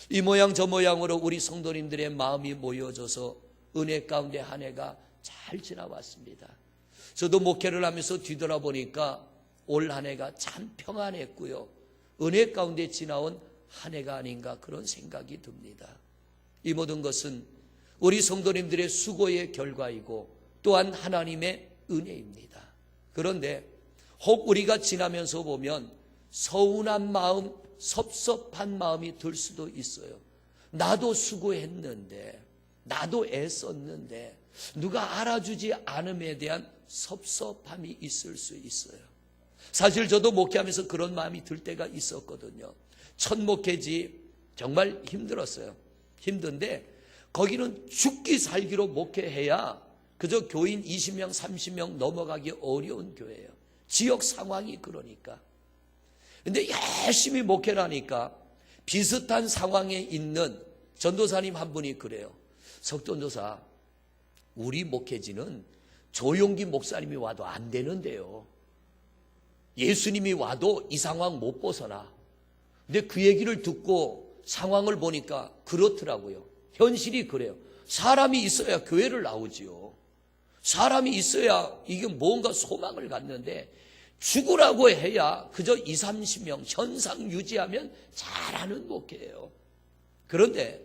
이 모양 저 모양으로 우리 성도님들의 마음이 모여져서 은혜 가운데 한 해가 잘 지나왔습니다. 저도 목회를 하면서 뒤돌아보니까 올 한 해가 참 평안했고요, 은혜 가운데 지나온 한 해가 아닌가 그런 생각이 듭니다. 이 모든 것은 우리 성도님들의 수고의 결과이고 또한 하나님의 은혜입니다. 그런데 혹 우리가 지나면서 보면 서운한 마음, 섭섭한 마음이 들 수도 있어요. 나도 수고했는데, 나도 애썼는데 누가 알아주지 않음에 대한 섭섭함이 있을 수 있어요. 사실 저도 목회하면서 그런 마음이 들 때가 있었거든요. 첫 목회지 정말 힘들었어요. 힘든데 거기는 죽기 살기로 목회해야 그저 교인 20명 30명 넘어가기 어려운 교회예요. 지역 상황이 그러니까. 근데 열심히 목회를 하니까 비슷한 상황에 있는 전도사님 한 분이 그래요. 석전도사, 우리 목회지는 조용기 목사님이 와도 안 되는데요, 예수님이 와도 이 상황 못 벗어나. 근데 그 얘기를 듣고 상황을 보니까 그렇더라고요. 현실이 그래요. 사람이 있어야 교회를 나오지요. 사람이 있어야 이게 뭔가 소망을 갖는데 죽으라고 해야 그저 20, 30명 현상 유지하면 잘하는 목회예요. 그런데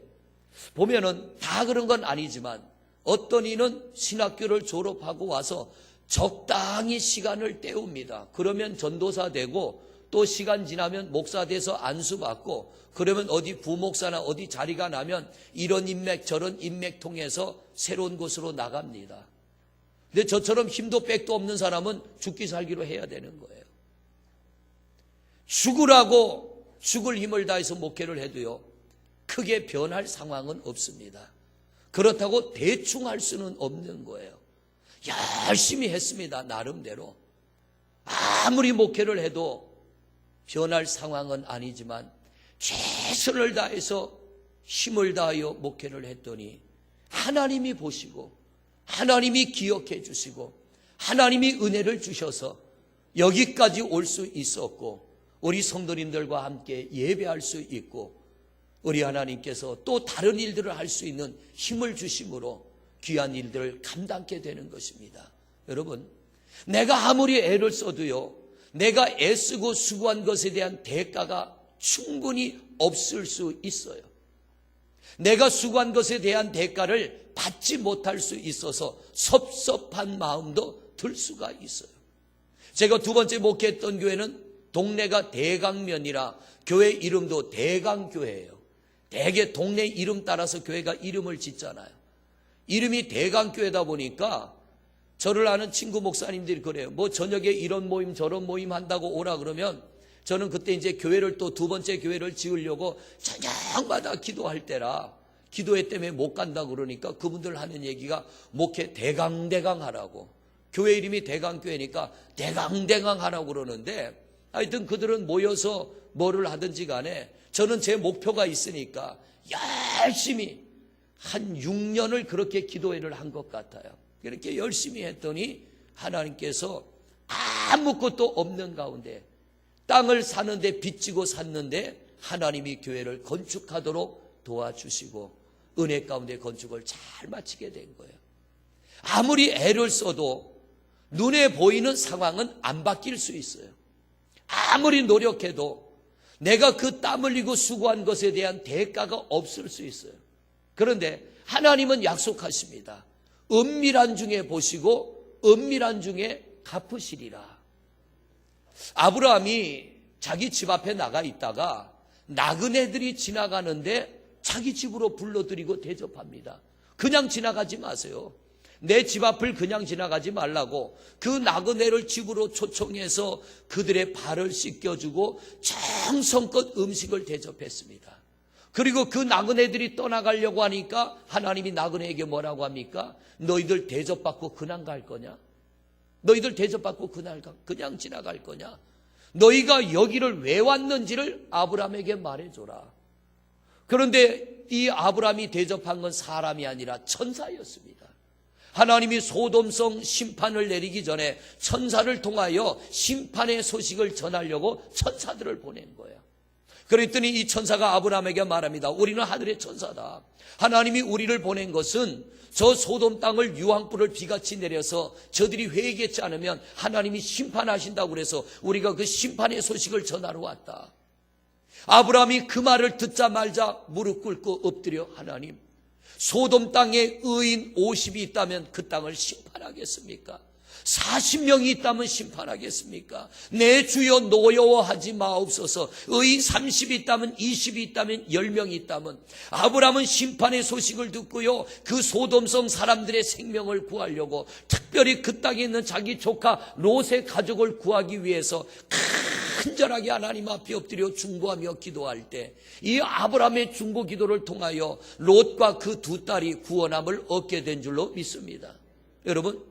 보면은 다 그런 건 아니지만 어떤 이는 신학교를 졸업하고 와서 적당히 시간을 때웁니다. 그러면 전도사 되고 또 시간 지나면 목사 돼서 안수받고, 그러면 어디 부목사나 어디 자리가 나면 이런 인맥 저런 인맥 통해서 새로운 곳으로 나갑니다. 근데 저처럼 힘도 백도 없는 사람은 죽기 살기로 해야 되는 거예요. 죽으라고 죽을 힘을 다해서 목회를 해도요, 크게 변할 상황은 없습니다. 그렇다고 대충 할 수는 없는 거예요. 열심히 했습니다. 나름대로. 아무리 목회를 해도 변할 상황은 아니지만 최선을 다해서 힘을 다하여 목회를 했더니 하나님이 보시고 하나님이 기억해 주시고 하나님이 은혜를 주셔서 여기까지 올 수 있었고, 우리 성도님들과 함께 예배할 수 있고, 우리 하나님께서 또 다른 일들을 할 수 있는 힘을 주심으로 귀한 일들을 감당하게 되는 것입니다. 여러분, 내가 아무리 애를 써도요, 내가 애쓰고 수고한 것에 대한 대가가 충분히 없을 수 있어요. 내가 수고한 것에 대한 대가를 받지 못할 수 있어서 섭섭한 마음도 들 수가 있어요. 제가 두 번째 목회했던 교회는 동네가 대강면이라 교회 이름도 대강교회예요. 대개 동네 이름 따라서 교회가 이름을 짓잖아요. 이름이 대강교회다 보니까 저를 아는 친구 목사님들이 그래요. 뭐 저녁에 이런 모임 저런 모임 한다고 오라 그러면 저는 그때 이제 교회를 또 두 번째 교회를 지으려고 저녁마다 기도할 때라 기도회 때문에 못 간다 그러니까 그분들 하는 얘기가 목회 대강 하라고, 교회 이름이 대강교회니까 대강 하라고 그러는데, 하여튼 그들은 모여서 뭐를 하든지 간에 저는 제 목표가 있으니까 열심히 한 6년을 그렇게 기도회를 한 것 같아요. 그렇게 열심히 했더니 하나님께서 아무것도 없는 가운데 땅을 사는데 빚지고 샀는데 하나님이 교회를 건축하도록 도와주시고 은혜 가운데 건축을 잘 마치게 된 거예요. 아무리 애를 써도 눈에 보이는 상황은 안 바뀔 수 있어요. 아무리 노력해도 내가 그 땀 흘리고 수고한 것에 대한 대가가 없을 수 있어요. 그런데 하나님은 약속하십니다. 은밀한 중에 보시고 은밀한 중에 갚으시리라. 아브라함이 자기 집 앞에 나가 있다가 나그네들이 지나가는데 자기 집으로 불러들이고 대접합니다. 그냥 지나가지 마세요. 내 집 앞을 그냥 지나가지 말라고 그 나그네를 집으로 초청해서 그들의 발을 씻겨주고 정성껏 음식을 대접했습니다. 그리고 그 나그네들이 떠나가려고 하니까 하나님이 나그네에게 뭐라고 합니까? 너희들 대접받고 그냥 갈 거냐? 너희들 대접받고 그냥 지나갈 거냐? 너희가 여기를 왜 왔는지를 아브라함에게 말해줘라. 그런데 이 아브라함이 대접한 건 사람이 아니라 천사였습니다. 하나님이 소돔성 심판을 내리기 전에 천사를 통하여 심판의 소식을 전하려고 천사들을 보낸 거예요. 그랬더니 이 천사가 아브라함에게 말합니다. 우리는 하늘의 천사다. 하나님이 우리를 보낸 것은 저 소돔 땅을 유황불을 비같이 내려서 저들이 회개하지 않으면 하나님이 심판하신다고 그래서 우리가 그 심판의 소식을 전하러 왔다. 아브라함이 그 말을 듣자마자 무릎 꿇고 엎드려 하나님, 소돔 땅에 의인 50이 있다면 그 땅을 심판하겠습니까? 40명이 있다면 심판하겠습니까? 내 주여 노여워하지 마옵소서. 의인 30이 있다면 20이 있다면 10명이 있다면. 아브라함은 심판의 소식을 듣고요, 그 소돔성 사람들의 생명을 구하려고 특별히 그 땅에 있는 자기 조카 롯의 가족을 구하기 위해서 간절하게 하나님 앞에 엎드려 중보하며 기도할 때 이 아브라함의 중보 기도를 통하여 롯과 그 두 딸이 구원함을 얻게 된 줄로 믿습니다. 여러분,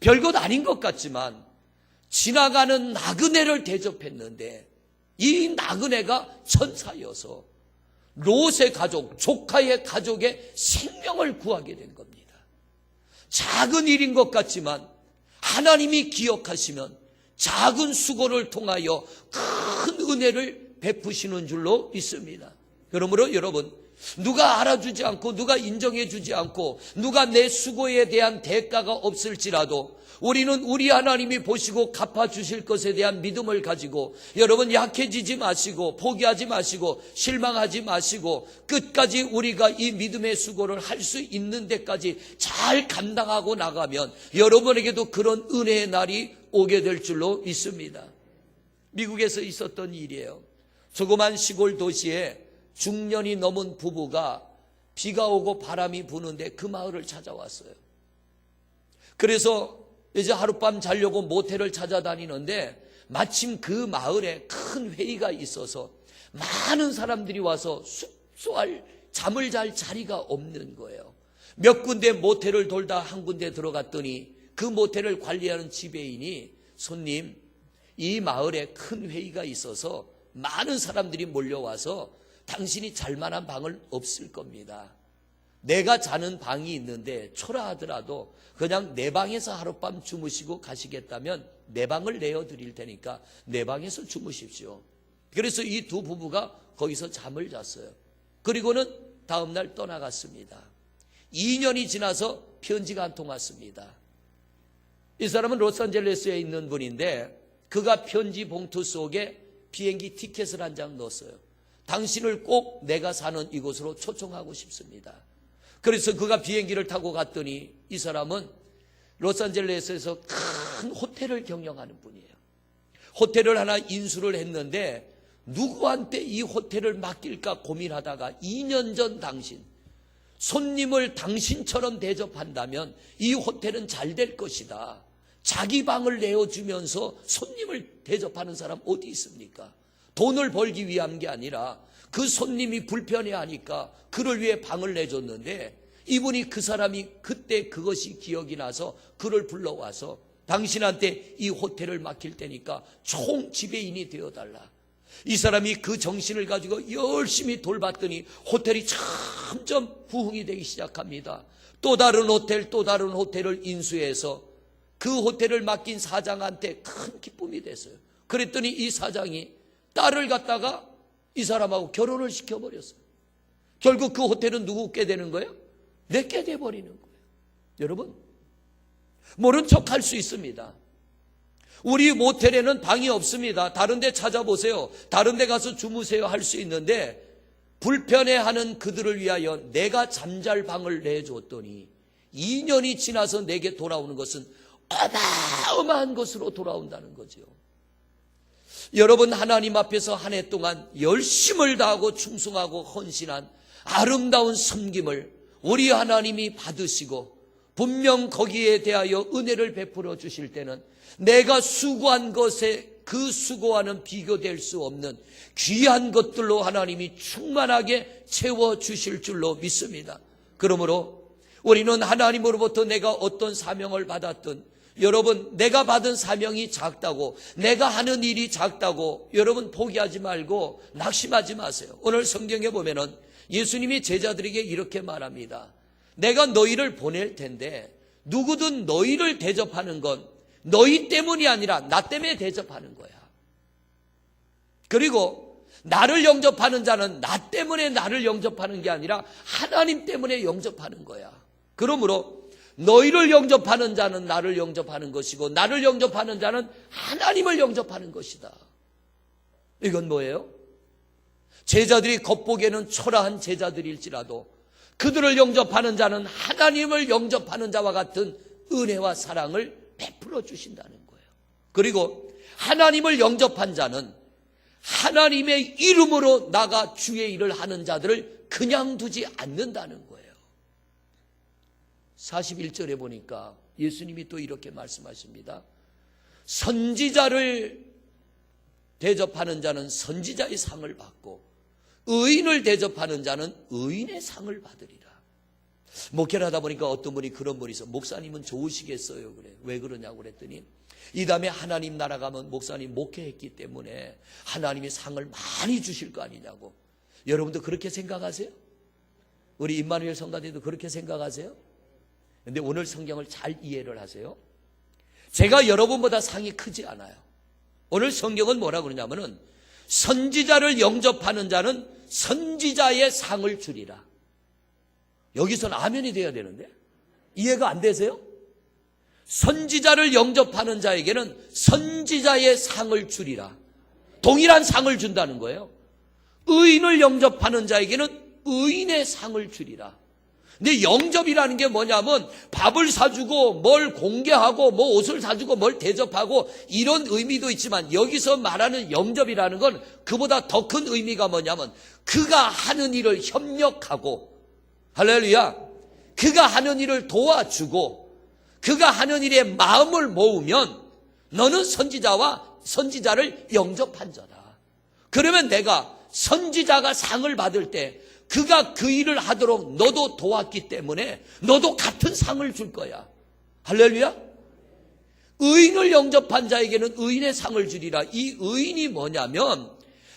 별것 아닌 것 같지만 지나가는 나그네를 대접했는데 이 나그네가 천사여서 롯의 가족, 조카의 가족의 생명을 구하게 된 겁니다. 작은 일인 것 같지만 하나님이 기억하시면 작은 수고를 통하여 큰 은혜를 베푸시는 줄로 믿습니다. 그러므로 여러분, 누가 알아주지 않고 누가 인정해 주지 않고 누가 내 수고에 대한 대가가 없을지라도 우리는 우리 하나님이 보시고 갚아주실 것에 대한 믿음을 가지고 여러분 약해지지 마시고 포기하지 마시고 실망하지 마시고 끝까지 우리가 이 믿음의 수고를 할 수 있는 데까지 잘 감당하고 나가면 여러분에게도 그런 은혜의 날이 오게 될 줄로 믿습니다. 미국에서 있었던 일이에요. 조그만 시골 도시에 중년이 넘은 부부가 비가 오고 바람이 부는데 그 마을을 찾아왔어요. 그래서 이제 하룻밤 자려고 모텔을 찾아다니는데 마침 그 마을에 큰 회의가 있어서 많은 사람들이 와서 숙소할 잠을 잘 자리가 없는 거예요. 몇 군데 모텔을 돌다 한 군데 들어갔더니 그 모텔을 관리하는 지배인이 손님, 이 마을에 큰 회의가 있어서 많은 사람들이 몰려와서 당신이 잘 만한 방은 없을 겁니다. 내가 자는 방이 있는데 초라하더라도 그냥 내 방에서 하룻밤 주무시고 가시겠다면 내 방을 내어드릴 테니까 내 방에서 주무십시오. 그래서 이 두 부부가 거기서 잠을 잤어요. 그리고는 다음날 떠나갔습니다. 2년이 지나서 편지가 한 통 왔습니다. 이 사람은 로스앤젤레스에 있는 분인데 그가 편지 봉투 속에 비행기 티켓을 한 장 넣었어요. 당신을 꼭 내가 사는 이곳으로 초청하고 싶습니다. 그래서 그가 비행기를 타고 갔더니 이 사람은 로스앤젤레스에서 큰 호텔을 경영하는 분이에요. 호텔을 하나 인수를 했는데 누구한테 이 호텔을 맡길까 고민하다가 2년 전 당신, 손님을 당신처럼 대접한다면 이 호텔은 잘 될 것이다. 자기 방을 내어주면서 손님을 대접하는 사람 어디 있습니까? 돈을 벌기 위한 게 아니라 그 손님이 불편해하니까 그를 위해 방을 내줬는데 이분이 그 사람이 그때 그것이 기억이 나서 그를 불러와서 당신한테 이 호텔을 맡길 테니까 총 지배인이 되어달라. 이 사람이 그 정신을 가지고 열심히 돌봤더니 호텔이 점점 부흥이 되기 시작합니다. 또 다른 호텔을 인수해서 그 호텔을 맡긴 사장한테 큰 기쁨이 됐어요. 그랬더니 이 사장이 딸을 갖다가 이 사람하고 결혼을 시켜버렸어요. 결국 그 호텔은 누구께 되는 거예요? 내게 돼버리는 거예요. 여러분, 모른 척 할 수 있습니다. 우리 모텔에는 방이 없습니다. 다른 데 찾아보세요. 다른 데 가서 주무세요 할 수 있는데 불편해하는 그들을 위하여 내가 잠잘 방을 내줬더니 2년이 지나서 내게 돌아오는 것은 어마어마한 것으로 돌아온다는 거죠. 여러분, 하나님 앞에서 한 해 동안 열심을 다하고 충성하고 헌신한 아름다운 섬김을 우리 하나님이 받으시고 분명 거기에 대하여 은혜를 베풀어 주실 때는 내가 수고한 것에 그 수고와는 비교될 수 없는 귀한 것들로 하나님이 충만하게 채워주실 줄로 믿습니다. 그러므로 우리는 하나님으로부터 내가 어떤 사명을 받았든 여러분, 내가 받은 사명이 작다고, 내가 하는 일이 작다고 여러분 포기하지 말고 낙심하지 마세요. 오늘 성경에 보면은 예수님이 제자들에게 이렇게 말합니다. 내가 너희를 보낼 텐데 누구든 너희를 대접하는 건 너희 때문이 아니라 나 때문에 대접하는 거야. 그리고 나를 영접하는 자는 나 때문에 나를 영접하는 게 아니라 하나님 때문에 영접하는 거야. 그러므로 너희를 영접하는 자는 나를 영접하는 것이고 나를 영접하는 자는 하나님을 영접하는 것이다. 이건 뭐예요? 제자들이 겉보기에는 초라한 제자들일지라도 그들을 영접하는 자는 하나님을 영접하는 자와 같은 은혜와 사랑을 베풀어 주신다는 거예요. 그리고 하나님을 영접한 자는 하나님의 이름으로 나가 주의 일을 하는 자들을 그냥 두지 않는다는 거예요. 41절에 보니까 예수님이 또 이렇게 말씀하십니다. 선지자를 대접하는 자는 선지자의 상을 받고 의인을 대접하는 자는 의인의 상을 받으리라. 목회를 하다 보니까 어떤 분이 그런 분이 있어. 목사님은 좋으시겠어요? 그래. 왜 그러냐고 그랬더니 이 다음에 하나님 나라 가면 목사님 목회했기 때문에 하나님이 상을 많이 주실 거 아니냐고. 여러분도 그렇게 생각하세요? 우리 임마누엘 성가대도 그렇게 생각하세요? 그런데 오늘 성경을 잘 이해를 하세요. 제가 여러분보다 상이 크지 않아요. 오늘 성경은 뭐라 그러냐면은 선지자를 영접하는 자는 선지자의 상을 주리라. 여기서는 아멘이 돼야 되는데 이해가 안 되세요? 선지자를 영접하는 자에게는 선지자의 상을 주리라. 동일한 상을 준다는 거예요. 의인을 영접하는 자에게는 의인의 상을 주리라. 근데 영접이라는 게 뭐냐면 밥을 사주고 뭘 공개하고 뭐 옷을 사주고 뭘 대접하고 이런 의미도 있지만 여기서 말하는 영접이라는 건 그보다 더 큰 의미가 뭐냐면 그가 하는 일을 협력하고, 할렐루야, 그가 하는 일을 도와주고 그가 하는 일에 마음을 모으면 너는 선지자를 영접한 자다. 그러면 내가 선지자가 상을 받을 때 그가 그 일을 하도록 너도 도왔기 때문에 너도 같은 상을 줄 거야. 할렐루야. 의인을 영접한 자에게는 의인의 상을 주리라. 이 의인이 뭐냐면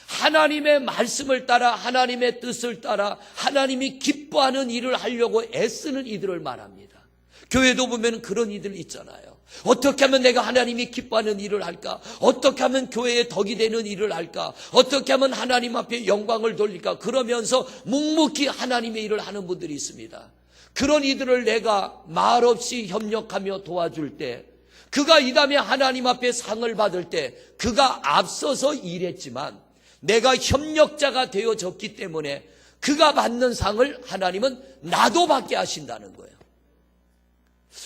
하나님의 말씀을 따라 하나님의 뜻을 따라 하나님이 기뻐하는 일을 하려고 애쓰는 이들을 말합니다. 교회도 보면 그런 이들 있잖아요. 어떻게 하면 내가 하나님이 기뻐하는 일을 할까? 어떻게 하면 교회에 덕이 되는 일을 할까? 어떻게 하면 하나님 앞에 영광을 돌릴까? 그러면서 묵묵히 하나님의 일을 하는 분들이 있습니다. 그런 이들을 내가 말없이 협력하며 도와줄 때, 그가 이 다음에 하나님 앞에 상을 받을 때 그가 앞서서 일했지만 내가 협력자가 되어졌기 때문에 그가 받는 상을 하나님은 나도 받게 하신다는 거예요.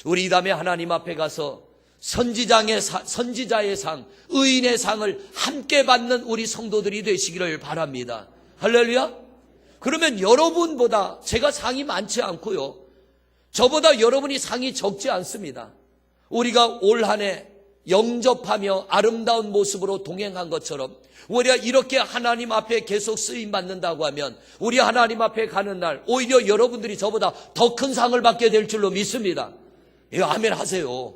우리 이 다음에 하나님 앞에 가서 선지자의 상, 의인의 상을 함께 받는 우리 성도들이 되시기를 바랍니다. 할렐루야. 그러면 여러분보다 제가 상이 많지 않고요, 저보다 여러분이 상이 적지 않습니다. 우리가 올 한 해 영접하며 아름다운 모습으로 동행한 것처럼 우리가 이렇게 하나님 앞에 계속 쓰임 받는다고 하면 우리 하나님 앞에 가는 날 오히려 여러분들이 저보다 더 큰 상을 받게 될 줄로 믿습니다. 이거 아멘 하세요.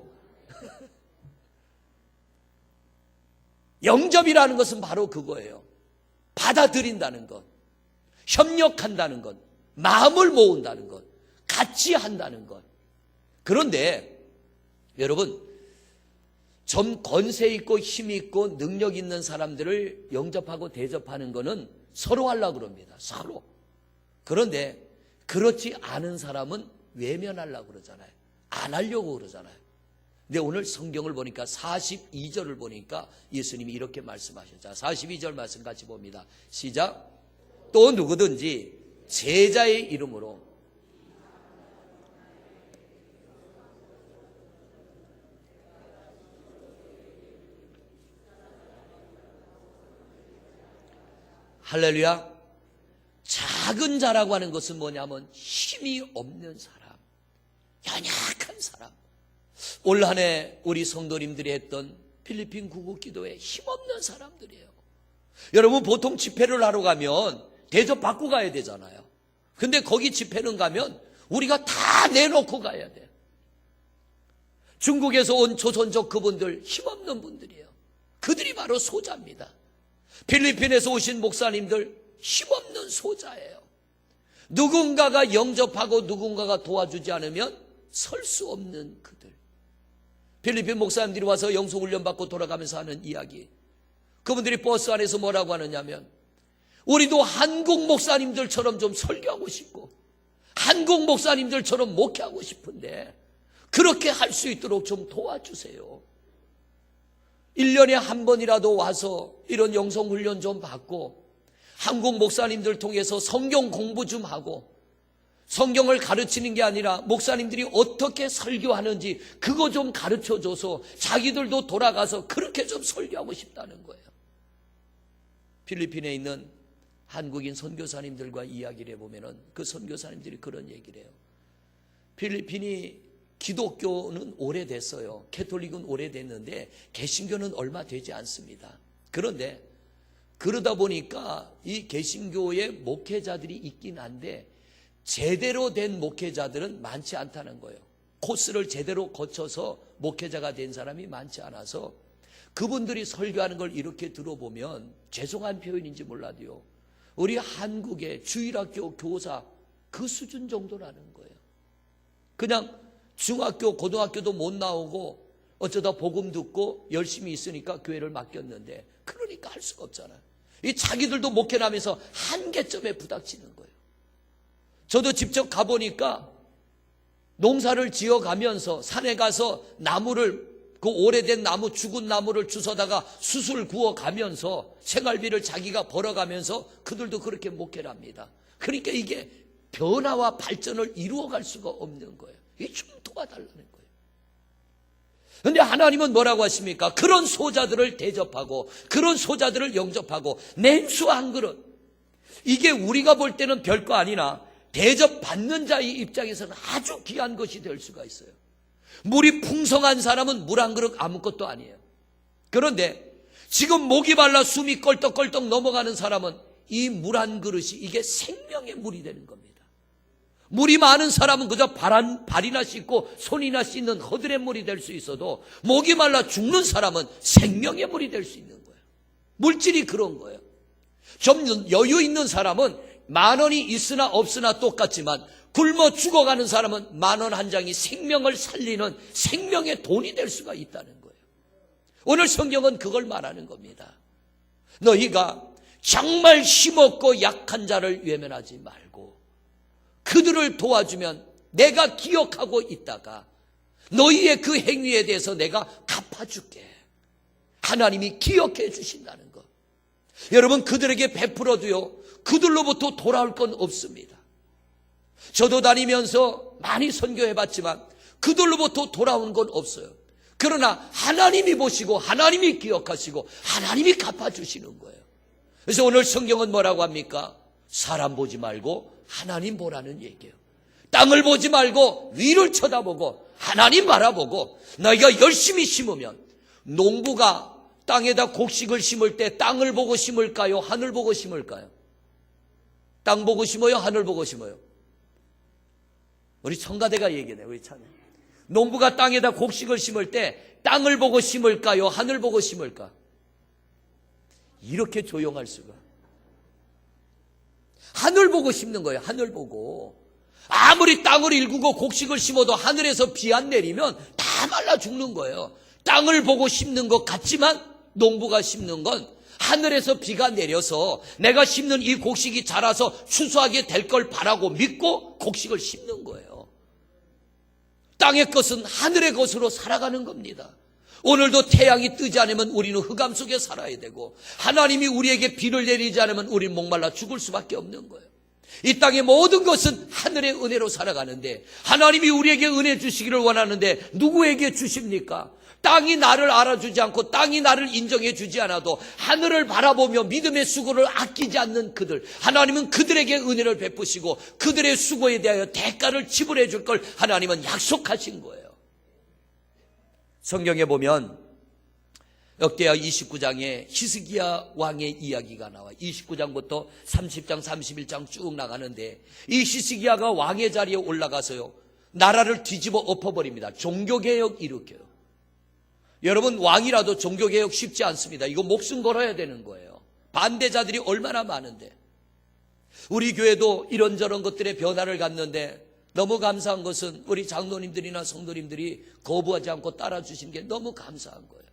영접이라는 것은 바로 그거예요. 받아들인다는 것, 협력한다는 것, 마음을 모은다는 것, 같이 한다는 것. 그런데 여러분, 좀 권세 있고 힘 있고 능력 있는 사람들을 영접하고 대접하는 것은 서로 하려고 그럽니다. 서로. 그런데 그렇지 않은 사람은 외면하려고 그러잖아요. 안 하려고 그러잖아요. 근데 오늘 성경을 보니까 42절을 보니까 예수님이 이렇게 말씀하셨죠. 42절 말씀 같이 봅니다. 시작. 또 누구든지 제자의 이름으로 할렐루야. 작은 자라고 하는 것은 뭐냐면 힘이 없는 사람, 연약한 사람. 올 한 해 우리 성도님들이 했던 필리핀 구국기도회 힘없는 사람들이에요. 여러분, 보통 집회를 하러 가면 대접받고 가야 되잖아요. 근데 거기 집회는 가면 우리가 다 내놓고 가야 돼요. 중국에서 온 조선족 그분들 힘없는 분들이에요. 그들이 바로 소자입니다. 필리핀에서 오신 목사님들 힘없는 소자예요. 누군가가 영접하고 누군가가 도와주지 않으면 설 수 없는 그들. 필리핀 목사님들이 와서 영성훈련 받고 돌아가면서 하는 이야기. 그분들이 버스 안에서 뭐라고 하느냐면 우리도 한국 목사님들처럼 좀 설교하고 싶고 한국 목사님들처럼 목회하고 싶은데 그렇게 할 수 있도록 좀 도와주세요. 1년에 한 번이라도 와서 이런 영성훈련 좀 받고 한국 목사님들 통해서 성경 공부 좀 하고 성경을 가르치는 게 아니라 목사님들이 어떻게 설교하는지 그거 좀 가르쳐줘서 자기들도 돌아가서 그렇게 좀 설교하고 싶다는 거예요. 필리핀에 있는 한국인 선교사님들과 이야기를 해보면 그 선교사님들이 그런 얘기를 해요. 필리핀이 기독교는 오래됐어요. 캐톨릭은 오래됐는데 개신교는 얼마 되지 않습니다. 그런데 그러다 보니까 이 개신교의 목회자들이 있긴 한데 제대로 된 목회자들은 많지 않다는 거예요. 코스를 제대로 거쳐서 목회자가 된 사람이 많지 않아서 그분들이 설교하는 걸 이렇게 들어보면 죄송한 표현인지 몰라도요, 우리 한국의 주일학교 교사 그 수준 정도라는 거예요. 그냥 중학교 고등학교도 못 나오고 어쩌다 복음 듣고 열심히 있으니까 교회를 맡겼는데 그러니까 할 수가 없잖아요. 이 자기들도 목회하면서 한계점에 부닥치는 거예요. 저도 직접 가보니까 농사를 지어가면서 산에 가서 나무를, 그 오래된 나무, 죽은 나무를 주워다가 숯을 구워가면서 생활비를 자기가 벌어가면서 그들도 그렇게 목회를 합니다. 그러니까 이게 변화와 발전을 이루어갈 수가 없는 거예요. 이게 좀 도와달라는 거예요. 그런데 하나님은 뭐라고 하십니까? 그런 소자들을 대접하고 그런 소자들을 영접하고 냉수 한 그릇, 이게 우리가 볼 때는 별거 아니나 대접받는 자의 입장에서는 아주 귀한 것이 될 수가 있어요. 물이 풍성한 사람은 물 한 그릇 아무것도 아니에요. 그런데 지금 목이 말라 숨이 껄떡껄떡 넘어가는 사람은 이 물 한 그릇이 이게 생명의 물이 되는 겁니다. 물이 많은 사람은 그저 발이나 씻고 손이나 씻는 허들의 물이 될 수 있어도 목이 말라 죽는 사람은 생명의 물이 될 수 있는 거예요. 물질이 그런 거예요. 좀 여유 있는 사람은 10,000원이 있으나 없으나 똑같지만 굶어 죽어가는 사람은 10,000원 한 장이 생명을 살리는 생명의 돈이 될 수가 있다는 거예요. 오늘 성경은 그걸 말하는 겁니다. 너희가 정말 힘없고 약한 자를 외면하지 말고 그들을 도와주면 내가 기억하고 있다가 너희의 그 행위에 대해서 내가 갚아줄게. 하나님이 기억해 주신다는 것. 여러분, 그들에게 베풀어도요, 그들로부터 돌아올 건 없습니다. 저도 다니면서 많이 선교해봤지만 그들로부터 돌아온 건 없어요. 그러나 하나님이 보시고 하나님이 기억하시고 하나님이 갚아주시는 거예요. 그래서 오늘 성경은 뭐라고 합니까? 사람 보지 말고 하나님 보라는 얘기예요. 땅을 보지 말고 위를 쳐다보고 하나님 바라보고 너희가 열심히 심으면, 농부가 땅에다 곡식을 심을 때 땅을 보고 심을까요? 하늘 보고 심을까요? 땅 보고 심어요? 하늘 보고 심어요? 우리 청가대가 얘기네. 우리 참, 농부가 땅에다 곡식을 심을 때 땅을 보고 심을까요? 하늘 보고 심을까? 이렇게 조용할 수가. 하늘 보고 심는 거예요. 하늘 보고. 아무리 땅을 일구고 곡식을 심어도 하늘에서 비 안 내리면 다 말라 죽는 거예요. 땅을 보고 심는 것 같지만 농부가 심는 건 하늘에서 비가 내려서 내가 심는 이 곡식이 자라서 추수하게 될 걸 바라고 믿고 곡식을 심는 거예요. 땅의 것은 하늘의 것으로 살아가는 겁니다. 오늘도 태양이 뜨지 않으면 우리는 흑암 속에 살아야 되고, 하나님이 우리에게 비를 내리지 않으면 우리는 목말라 죽을 수밖에 없는 거예요. 이 땅의 모든 것은 하늘의 은혜로 살아가는데, 하나님이 우리에게 은혜 주시기를 원하는데 누구에게 주십니까? 땅이 나를 알아주지 않고 땅이 나를 인정해 주지 않아도 하늘을 바라보며 믿음의 수고를 아끼지 않는 그들, 하나님은 그들에게 은혜를 베푸시고 그들의 수고에 대하여 대가를 지불해 줄 걸 하나님은 약속하신 거예요. 성경에 보면 역대하 29장에 히스기야 왕의 이야기가 나와요. 29장부터 30장 31장 쭉 나가는데, 이 히스기야가 왕의 자리에 올라가서요, 나라를 뒤집어 엎어버립니다. 종교개혁 일으켜요. 여러분, 왕이라도 종교개혁 쉽지 않습니다. 이거 목숨 걸어야 되는 거예요. 반대자들이 얼마나 많은데. 우리 교회도 이런저런 것들의 변화를 갖는데 너무 감사한 것은 우리 장로님들이나 성도님들이 거부하지 않고 따라주신 게 너무 감사한 거예요.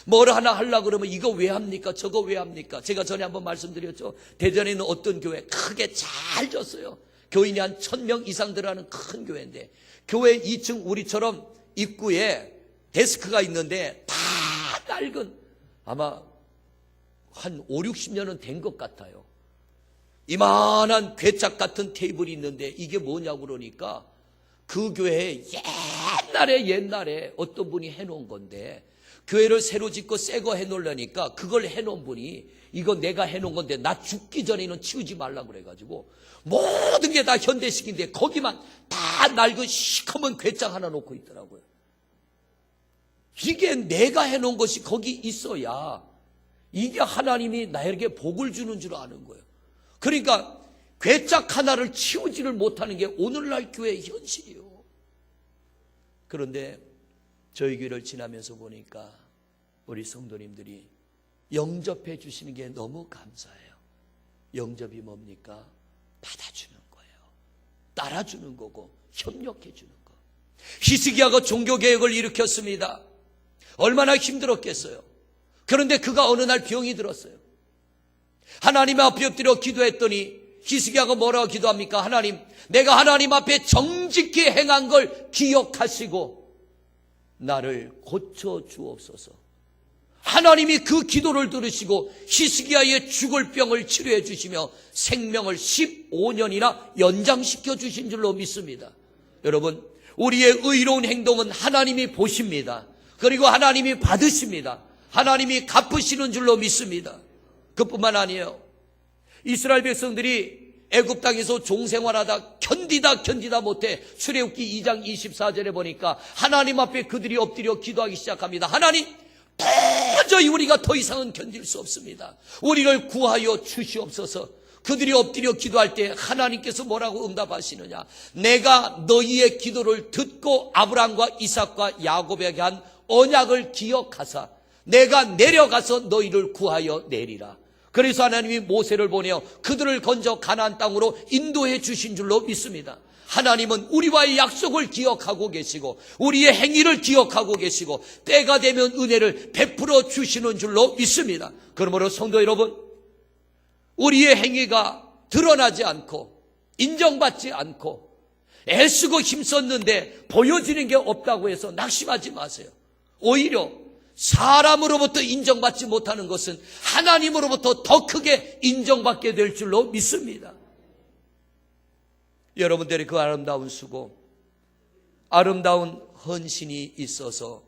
뭘 하나 하려고 그러면 이거 왜 합니까? 저거 왜 합니까? 제가 전에 한번 말씀드렸죠. 대전에 있는 어떤 교회 크게 잘 졌어요. 교인이 한 1000명 이상 들어가는 큰 교회인데 교회 2층 우리처럼 입구에 데스크가 있는데 다 낡은 아마 한 5, 60년은 된 것 같아요. 이만한 괴짝 같은 테이블이 있는데 이게 뭐냐고 그러니까 그 교회에 옛날에 어떤 분이 해놓은 건데 교회를 새로 짓고 새 거 해놓으려니까 그걸 해놓은 분이 이거 내가 해놓은 건데 나 죽기 전에는 치우지 말라고 그래가지고 모든 게 다 현대식인데 거기만 다 낡은 시커먼 괴짝 하나 놓고 있더라고요. 이게 내가 해놓은 것이 거기 있어야 이게 하나님이 나에게 복을 주는 줄 아는 거예요. 그러니까 괴짝 하나를 치우지를 못하는 게 오늘날 교회의 현실이에요. 그런데 저희 교회를 지나면서 보니까 우리 성도님들이 영접해 주시는 게 너무 감사해요. 영접이 뭡니까? 받아주는 거예요. 따라주는 거고 협력해 주는 거. 히스기야가 종교개혁을 일으켰습니다. 얼마나 힘들었겠어요. 그런데 그가 어느 날 병이 들었어요. 하나님 앞에 엎드려 기도했더니 히스기야가 뭐라고 기도합니까? 하나님, 내가 하나님 앞에 정직히 행한 걸 기억하시고 나를 고쳐 주옵소서. 하나님이 그 기도를 들으시고 히스기야의 죽을 병을 치료해 주시며 생명을 15년이나 연장시켜 주신 줄로 믿습니다. 여러분, 우리의 의로운 행동은 하나님이 보십니다. 그리고 하나님이 받으십니다. 하나님이 갚으시는 줄로 믿습니다. 그뿐만 아니에요. 이스라엘 백성들이 애굽 땅에서 종생활하다 견디다 못해 출애굽기 2장 24절에 보니까 하나님 앞에 그들이 엎드려 기도하기 시작합니다. 하나님, 도저히 우리가 더 이상은 견딜 수 없습니다. 우리를 구하여 주시옵소서. 그들이 엎드려 기도할 때 하나님께서 뭐라고 응답하시느냐? 내가 너희의 기도를 듣고 아브라함과 이삭과 야곱에게 한 언약을 기억하사 내가 내려가서 너희를 구하여 내리라. 그래서 하나님이 모세를 보내어 그들을 건져 가나안 땅으로 인도해 주신 줄로 믿습니다. 하나님은 우리와의 약속을 기억하고 계시고 우리의 행위를 기억하고 계시고 때가 되면 은혜를 베풀어 주시는 줄로 믿습니다. 그러므로 성도 여러분, 우리의 행위가 드러나지 않고 인정받지 않고 애쓰고 힘썼는데 보여지는 게 없다고 해서 낙심하지 마세요. 오히려 사람으로부터 인정받지 못하는 것은 하나님으로부터 더 크게 인정받게 될 줄로 믿습니다. 여러분들의 그 아름다운 수고, 아름다운 헌신이 있어서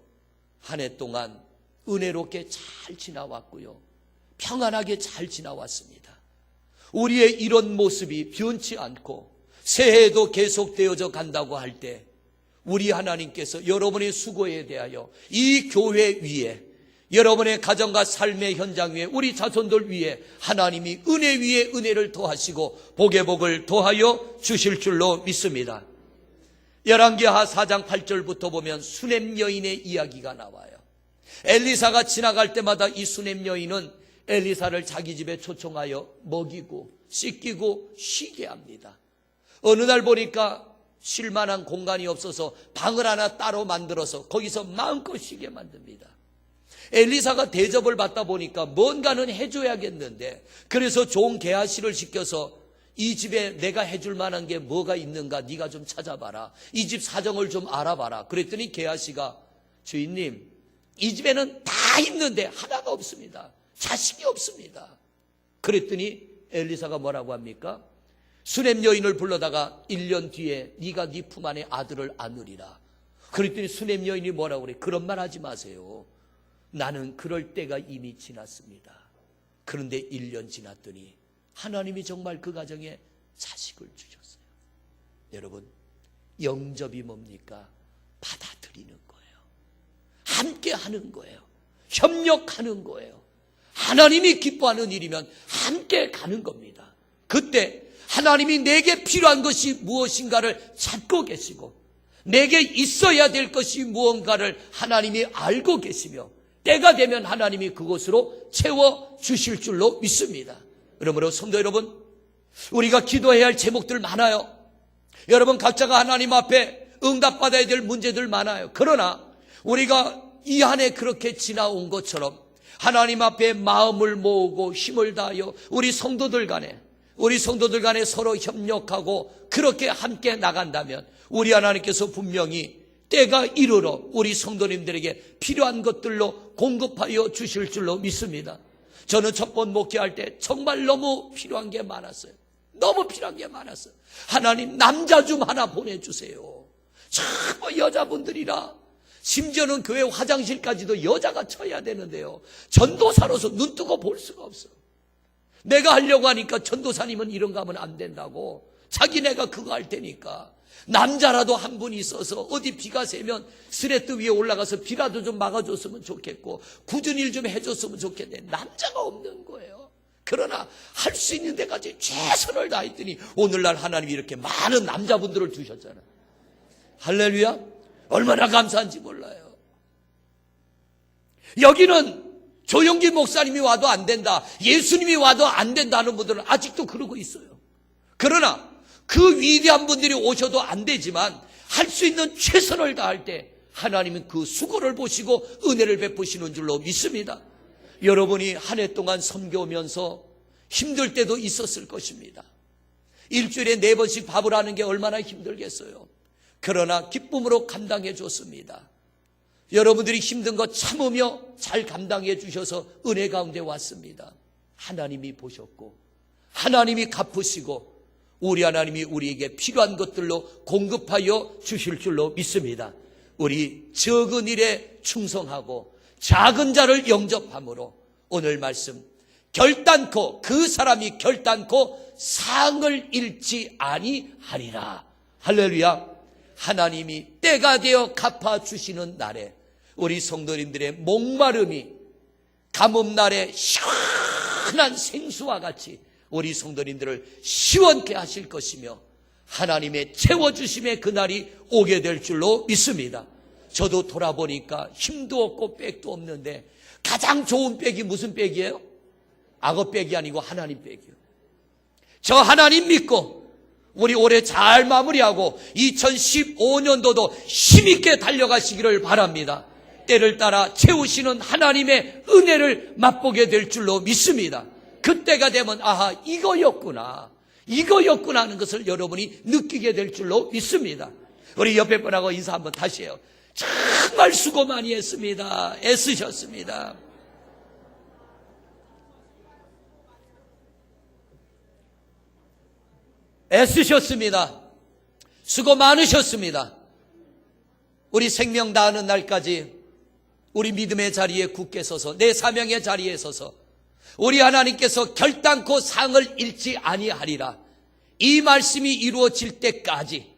한 해 동안 은혜롭게 잘 지나왔고요. 평안하게 잘 지나왔습니다. 우리의 이런 모습이 변치 않고 새해에도 계속되어져 간다고 할 때 우리 하나님께서 여러분의 수고에 대하여 이 교회 위에, 여러분의 가정과 삶의 현장 위에, 우리 자손들 위에 하나님이 은혜 위에 은혜를 더하시고 복의 복을 더하여 주실 줄로 믿습니다. 열왕기하 4장 8절부터 보면 수냄 여인의 이야기가 나와요. 엘리사가 지나갈 때마다 이 수냄 여인은 엘리사를 자기 집에 초청하여 먹이고 씻기고 쉬게 합니다. 어느 날 보니까 쉴 만한 공간이 없어서 방을 하나 따로 만들어서 거기서 마음껏 쉬게 만듭니다. 엘리사가 대접을 받다 보니까 뭔가는 해줘야겠는데 그래서 좋은 게하시를 시켜서 이 집에 내가 해줄 만한 게 뭐가 있는가 네가 좀 찾아봐라. 이 집 사정을 좀 알아봐라. 그랬더니 게하시가 주인님, 이 집에는 다 있는데 하나가 없습니다. 자식이 없습니다. 그랬더니 엘리사가 뭐라고 합니까? 수냄 여인을 불러다가 1년 뒤에 네가 네 품 안에 아들을 안으리라. 그랬더니 수냄 여인이 뭐라고 그래? 그런 말 하지 마세요. 나는 그럴 때가 이미 지났습니다. 그런데 1년 지났더니 하나님이 정말 그 가정에 자식을 주셨어요. 여러분, 영접이 뭡니까? 받아들이는 거예요. 함께 하는 거예요. 협력하는 거예요. 하나님이 기뻐하는 일이면 함께 가는 겁니다. 그때 하나님이 내게 필요한 것이 무엇인가를 찾고 계시고 내게 있어야 될 것이 무언가를 하나님이 알고 계시며 때가 되면 하나님이 그것으로 채워주실 줄로 믿습니다. 그러므로 성도 여러분, 우리가 기도해야 할 제목들 많아요. 여러분 각자가 하나님 앞에 응답받아야 될 문제들 많아요. 그러나 우리가 이 한 해 그렇게 지나온 것처럼 하나님 앞에 마음을 모으고 힘을 다하여 우리 성도들 간에 서로 협력하고 그렇게 함께 나간다면 우리 하나님께서 분명히 때가 이르러 우리 성도님들에게 필요한 것들로 공급하여 주실 줄로 믿습니다. 저는 첫 번 목회할 때 정말 너무 필요한 게 많았어요. 너무 필요한 게 많았어요. 하나님, 남자 좀 하나 보내주세요. 전부 여자분들이라, 심지어는 교회 화장실까지도 여자가 쳐야 되는데요, 전도사로서 눈 뜨고 볼 수가 없어. 내가 하려고 하니까 전도사님은 이런 거 하면 안 된다고, 자기네가 그거 할 테니까. 남자라도 한 분이 있어서 어디 비가 새면 스레트 위에 올라가서 비라도 좀 막아줬으면 좋겠고 굳은 일 좀 해줬으면 좋겠는데 남자가 없는 거예요. 그러나 할 수 있는 데까지 최선을 다했더니 오늘날 하나님이 이렇게 많은 남자분들을 두셨잖아요. 할렐루야. 얼마나 감사한지 몰라요. 여기는 조용기 목사님이 와도 안 된다, 예수님이 와도 안 된다는 분들은 아직도 그러고 있어요. 그러나 그 위대한 분들이 오셔도 안 되지만 할 수 있는 최선을 다할 때 하나님은 그 수고를 보시고 은혜를 베푸시는 줄로 믿습니다. 여러분이 한 해 동안 섬겨오면서 힘들 때도 있었을 것입니다. 일주일에 4번씩 밥을 하는 게 얼마나 힘들겠어요. 그러나 기쁨으로 감당해 줬습니다. 여러분들이 힘든 거 참으며 잘 감당해 주셔서 은혜 가운데 왔습니다. 하나님이 보셨고 하나님이 갚으시고 우리 하나님이 우리에게 필요한 것들로 공급하여 주실 줄로 믿습니다. 우리 적은 일에 충성하고 작은 자를 영접함으로 오늘 말씀 결단코, 그 사람이 결단코 상을 잃지 아니하리라. 할렐루야. 하나님이 때가 되어 갚아주시는 날에 우리 성도님들의 목마름이 가뭄날의 시원한 생수와 같이 우리 성도님들을 시원케 하실 것이며 하나님의 채워주심의 그날이 오게 될 줄로 믿습니다. 저도 돌아보니까 힘도 없고 백도 없는데 가장 좋은 백이 무슨 백이에요? 악어 백이 아니고 하나님 백이요. 저 하나님 믿고 우리 올해 잘 마무리하고 2015년도도 힘있게 달려가시기를 바랍니다. 때를 따라 채우시는 하나님의 은혜를 맛보게 될 줄로 믿습니다. 그때가 되면 아하, 이거였구나 하는 것을 여러분이 느끼게 될 줄로 믿습니다. 우리 옆에 분하고 인사 한번 다시 해요. 정말 수고 많이 했습니다. 애쓰셨습니다. 애쓰셨습니다. 수고 많으셨습니다. 우리 생명 다하는 날까지 우리 믿음의 자리에 굳게 서서 내 사명의 자리에 서서 우리 하나님께서 결단코 상을 잃지 아니하리라, 이 말씀이 이루어질 때까지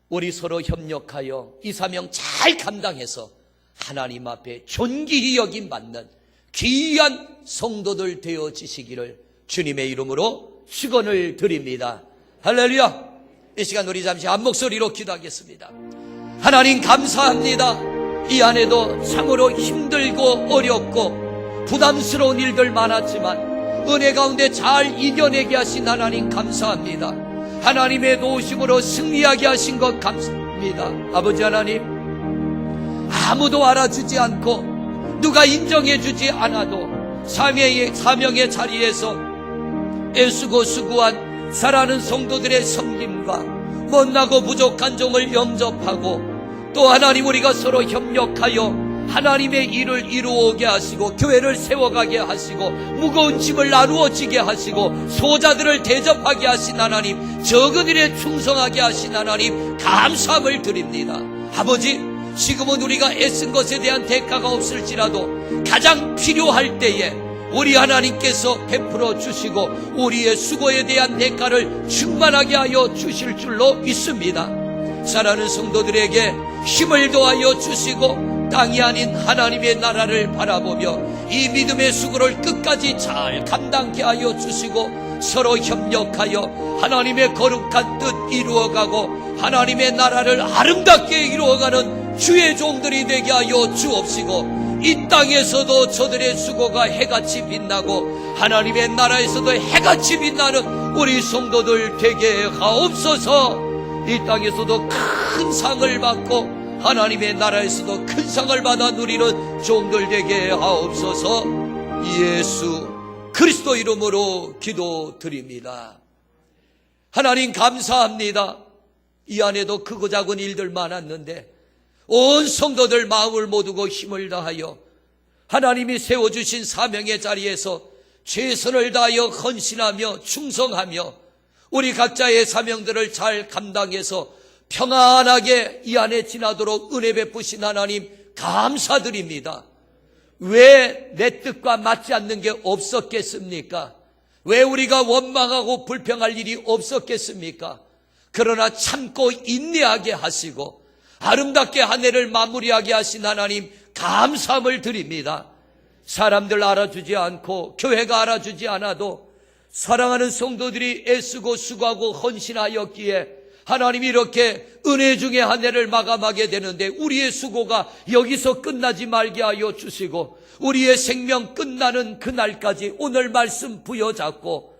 우리 서로 협력하여 이 사명 잘 감당해서 하나님 앞에 존귀히 여김받는 귀한 성도들 되어지시기를 주님의 이름으로 축원을 드립니다. 할렐루야. 이 시간 우리 잠시 한 목소리로 기도하겠습니다. 하나님 감사합니다. 이 안에도 참으로 힘들고 어렵고 부담스러운 일들 많았지만 은혜 가운데 잘 이겨내게 하신 하나님 감사합니다. 하나님의 도우심으로 승리하게 하신 것 감사합니다. 아버지 하나님, 아무도 알아주지 않고 누가 인정해주지 않아도 사명의 자리에서 애쓰고 수고한 사랑하는 성도들의 섬김과 못나고 부족한 종을 영접하고 또 하나님 우리가 서로 협력하여 하나님의 일을 이루어오게 하시고 교회를 세워가게 하시고 무거운 짐을 나누어지게 하시고 소자들을 대접하게 하신 하나님, 적은 일에 충성하게 하신 하나님 감사함을 드립니다. 아버지, 지금은 우리가 애쓴 것에 대한 대가가 없을지라도 가장 필요할 때에 우리 하나님께서 베풀어 주시고 우리의 수고에 대한 대가를 충만하게 하여 주실 줄로 믿습니다. 사랑하는 성도들에게 힘을 더하여 주시고 땅이 아닌 하나님의 나라를 바라보며 이 믿음의 수고를 끝까지 잘 감당케 하여 주시고 서로 협력하여 하나님의 거룩한 뜻 이루어가고 하나님의 나라를 아름답게 이루어가는 주의 종들이 되게 하여 주옵시고 이 땅에서도 저들의 수고가 해같이 빛나고 하나님의 나라에서도 해같이 빛나는 우리 성도들 되게 하옵소서. 이 땅에서도 큰 상을 받고 하나님의 나라에서도 큰 상을 받아 누리는 종들 되게 하옵소서. 예수 그리스도 이름으로 기도드립니다. 하나님 감사합니다. 이 안에도 크고 작은 일들 많았는데 온 성도들 마음을 모두고 힘을 다하여 하나님이 세워주신 사명의 자리에서 최선을 다하여 헌신하며 충성하며 우리 각자의 사명들을 잘 감당해서 평안하게 이 안에 지나도록 은혜 베푸신 하나님 감사드립니다. 왜 내 뜻과 맞지 않는 게 없었겠습니까? 왜 우리가 원망하고 불평할 일이 없었겠습니까? 그러나 참고 인내하게 하시고 아름답게 한 해를 마무리하게 하신 하나님 감사함을 드립니다. 사람들 알아주지 않고 교회가 알아주지 않아도 사랑하는 성도들이 애쓰고 수고하고 헌신하였기에 하나님이 이렇게 은혜 중에 한 해를 마감하게 되는데 우리의 수고가 여기서 끝나지 말게 하여 주시고 우리의 생명 끝나는 그날까지 오늘 말씀 부여잡고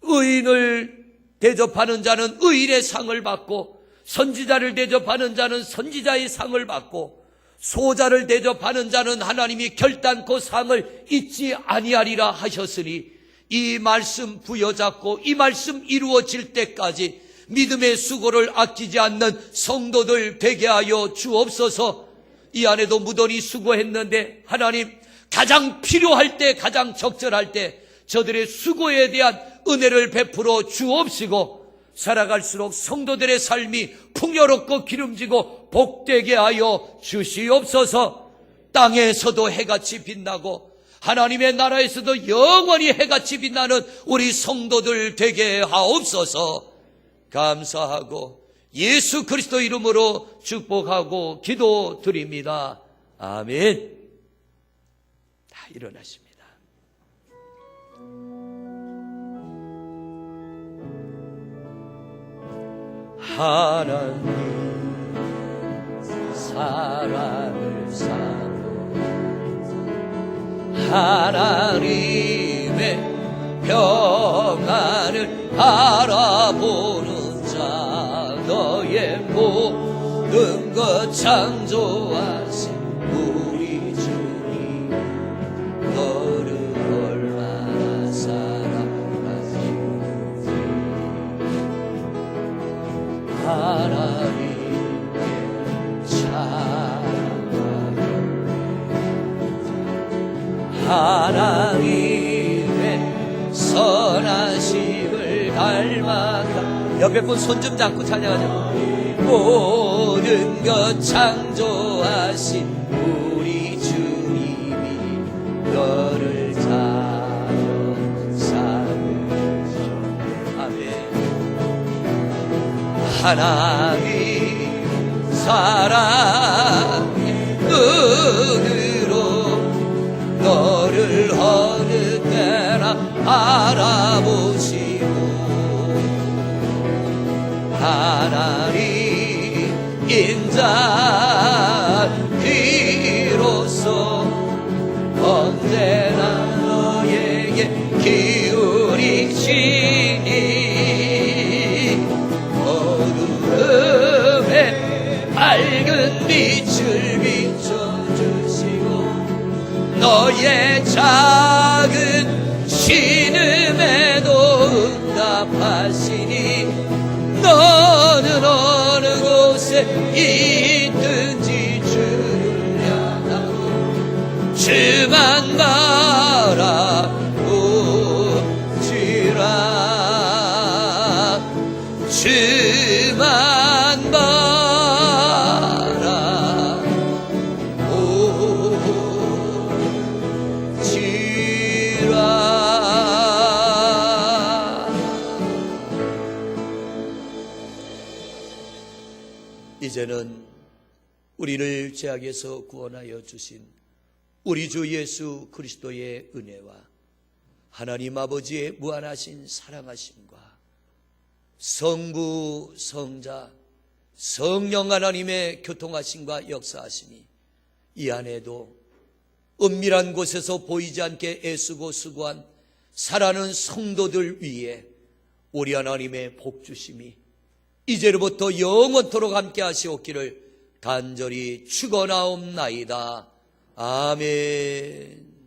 의인을 대접하는 자는 의인의 상을 받고 선지자를 대접하는 자는 선지자의 상을 받고 소자를 대접하는 자는 하나님이 결단코 상을 잊지 아니하리라 하셨으니 이 말씀 부여잡고 이 말씀 이루어질 때까지 믿음의 수고를 아끼지 않는 성도들 되게 하여 주옵소서. 이 안에도 무던히 수고했는데 하나님 가장 필요할 때 가장 적절할 때 저들의 수고에 대한 은혜를 베풀어 주옵시고 살아갈수록 성도들의 삶이 풍요롭고 기름지고 복되게 하여 주시옵소서. 땅에서도 해같이 빛나고 하나님의 나라에서도 영원히 해같이 빛나는 우리 성도들 되게 하옵소서. 감사하고 예수 그리스도 이름으로 축복하고 기도드립니다. 아멘. 다 일어나십니다. 하나님 사랑을 사고 하나님의 평안을 바라보는 자 너의 모든 것 창조하신 우리 주님 너를 얼마나 사랑하시는지 하나님께 찬양하며 하나님의 선하심을 닮아가 옆에 분 손 좀 잡고 찬양하자. 모든 것 창조하신 우리 주님이 너를 자녀 삼으셨네. 아멘. 하나님 사랑의 눈으로 너를 어느 때나 바라보시고 하나님 인자비로소 언제나 너에게 기울이시니 어두움에 밝은 빛을 비춰주시고 너의 작은 신음에도 응답하시니 너는 어느 곳에 있든지 주를 향하고 주만 바라보지라 주만 바라보지라. 이제는 우리를 죄악에서 구원하여 주신 우리 주 예수 그리스도의 은혜와 하나님 아버지의 무한하신 사랑하심과 성부, 성자, 성령 하나님의 교통하심과 역사하심이 이 안에도 은밀한 곳에서 보이지 않게 애쓰고 수고한 살아는 성도들 위에 우리 하나님의 복주심이 이제로부터 영원토록 함께 하시옵기를 간절히 축원하옵나이다. 아멘.